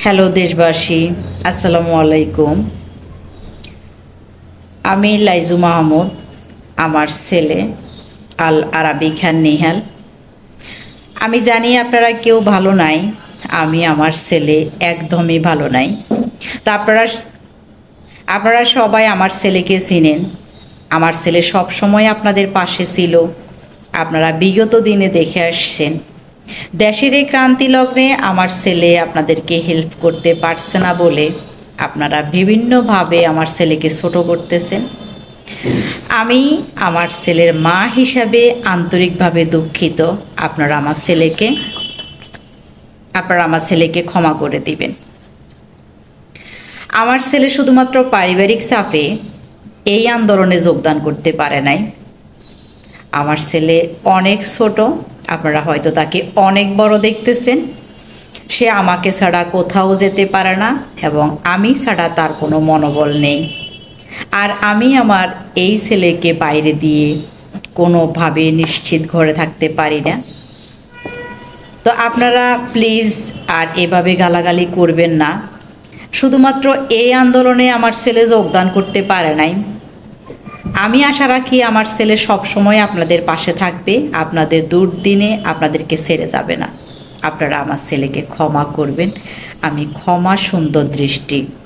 Hello দেশবাসী, আসসালামু আলাইকুম। আমি লাইজু মাহমুদ, আমার ছেলে আল আরাবি খান নিহাল। আমি জানি আপনারা কেউ ভালো নাই, আমি আমার ছেলে একদমই ভালো নাই। তো আপনারা সবাই আমার ছেলেকে চিনেন। আমার ছেলে সব সময় আপনাদের পাশে ছিল, আপনারা বিগত দিনে দেখে আসছেন। দেশের এই ক্রান্তি লগ্নে আমার ছেলে আপনাদেরকে হেল্প করতে পারছে না বলে আপনারা বিভিন্নভাবে আমার ছেলেকে ছোট করতেছেন। আমি আমার ছেলের মা হিসাবে আন্তরিকভাবে দুঃখিত। আপনারা আমার ছেলেকে ক্ষমা করে দিবেন। আমার ছেলে শুধুমাত্র পারিবারিক চাপে এই আন্দোলনে যোগদান করতে পারে নাই। আমার ছেলে অনেক ছোট, আপনারা হয়তো তাকে অনেক বড় দেখতেছেন। সে আমাকে ছাড়া কোথাও যেতে পারে না এবং আমি ছাড়া তার কোনো মনোবল নেই। আর আমি আমার এই ছেলেকে বাইরে দিয়ে কোনোভাবে নিশ্চিত ঘরে থাকতে পারি না। তো আপনারা প্লিজ আর এভাবে গালাগালি করবেন না। শুধুমাত্র এই আন্দোলনে আমার ছেলে যোগদান করতে পারে নাই। আমি আশা রাখি আমার ছেলে সবসময় আপনাদের পাশে থাকবে, আপনাদের দুর্দিনে আপনাদেরকে ছেড়ে যাবে না। আপনারা আমার ছেলেকে ক্ষমা করবেন। আমি ক্ষমা সুন্দর দৃষ্টি